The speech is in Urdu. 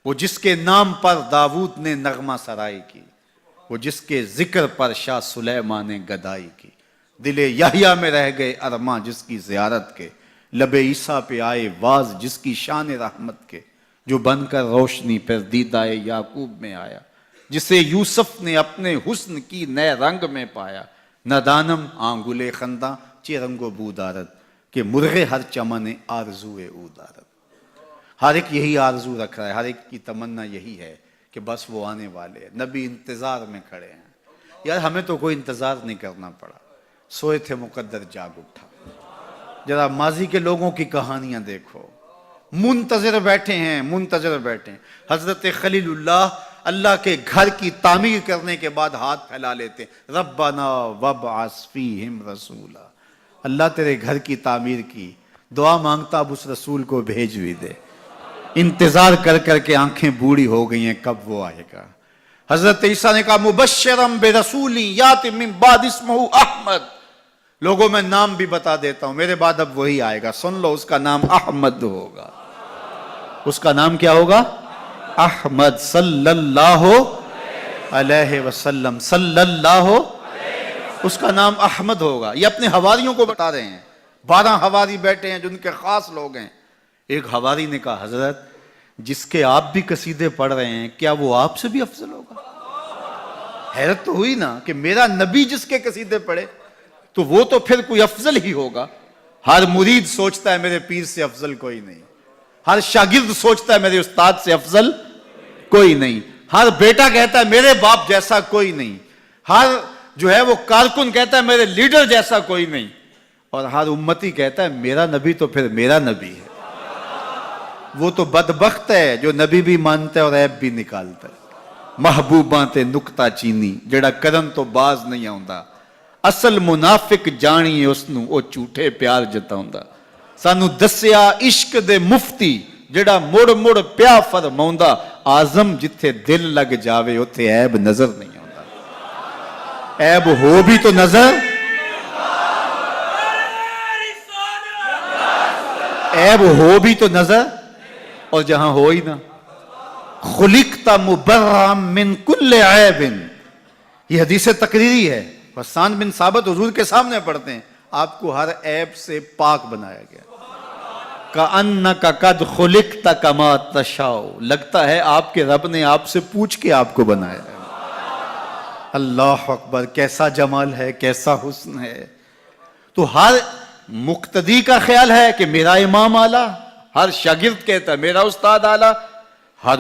وہ جس کے نام پر داؤد نے نغمہ سرائی کی، وہ جس کے ذکر پر شاہ سلیمان نے گدائی کی، دل یحییٰ میں رہ گئے ارماں جس کی زیارت کے، لب عیسیٰ پہ آئے واز جس کی شان رحمت کے، جو بن کر روشنی پھر دیدہ یعقوب میں آیا، جسے یوسف نے اپنے حسن کی نئے رنگ میں پایا، نہ دانم آنگلے خنداں چے رنگ و بودارت کہ مرغے ہر چمن آرزوئے او دارت۔ ہر ایک یہی آرزو رکھ رہا ہے، ہر ایک کی تمنا یہی ہے کہ بس وہ آنے والے ہیں، نبی انتظار میں کھڑے ہیں۔ یار ہمیں تو کوئی انتظار نہیں کرنا پڑا، سوئے تھے مقدر جاگ اٹھا۔ ذرا ماضی کے لوگوں کی کہانیاں دیکھو، منتظر بیٹھے ہیں، منتظر بیٹھے ہیں۔ حضرت خلیل اللہ کے گھر کی تعمیر کرنے کے بعد ہاتھ پھیلا لیتے، ربنا وابعث فیہم رسولا، اللہ تیرے گھر کی تعمیر کی، دعا مانگتا اب اس رسول کو بھیج بھی دے۔ انتظار کر کر کے آنکھیں بوڑھی ہو گئی ہیں، کب وہ آئے گا۔ حضرت عیسیٰ نے کہا مبشرم برسول یات من بعد اسمہ احمد، لوگوں میں نام بھی بتا دیتا ہوں، میرے بعد اب وہی آئے گا، سن لو، اس کا نام احمد ہوگا۔ اس کا نام کیا ہوگا؟ احمد صلی اللہ علیہ وسلم، صلی اللہ، اس کا نام احمد ہوگا۔ یہ اپنے حواریوں کو بتا رہے ہیں، 12 حواری بیٹھے ہیں جن کے خاص لوگ ہیں۔ ایک حواری نے کہا حضرت جس کے آپ بھی قصیدے پڑھ رہے ہیں کیا وہ آپ سے بھی افضل ہوگا؟ حیرت تو ہوئی نا کہ میرا نبی جس کے قصیدے پڑھے تو وہ تو پھر کوئی افضل ہی ہوگا۔ ہر مرید سوچتا ہے میرے پیر سے افضل کوئی نہیں، ہر شاگرد سوچتا ہے میرے استاد سے افضل کوئی نہیں، ہر بیٹا کہتا ہے میرے باپ جیسا کوئی نہیں، ہر جو ہے وہ کارکن کہتا ہے میرے لیڈر جیسا کوئی نہیں، اور ہر امتی کہتا ہے میرا نبی تو پھر میرا نبی ہے۔ وہ تو بدبخت ہے جو نبی بھی مانتا ہے اور عیب بھی نکالتا ہے۔ محبوباں تے نکتہ چینی جڑا کرن تو باز نہیں آوندا، اصل منافق جانی اس نوں او جھوٹے پیار جتاوندا۔ سانو دسیا عشق دے مفتی جڑا مڑ مڑ پیا فرماوندا، آزم جتھے دل لگ جاوے اوتھے عیب نظر نہیں آوندا۔ عیب ہو بھی تو نظر، عیب ہو بھی تو نظر، اور جہاں ہو ہی نہ، خلقت مبرئا من کل عیب، یہ حدیث تقریری ہے، حسان بن ثابت حضور کے سامنے پڑھتے ہیں، آپ کو ہر عیب سے پاک بنایا گیا۔ کأنک قد خلقت کما تشاء، لگتا ہے آپ کے رب نے آپ سے پوچھ کے آپ کو بنایا ہے۔ اللہ اکبر، کیسا جمال ہے، کیسا حسن ہے۔ تو ہر مقتدی کا خیال ہے کہ میرا امام اعلیٰ، ہر شاگرد کہتا ہے میرا استاد اعلیٰ، ہر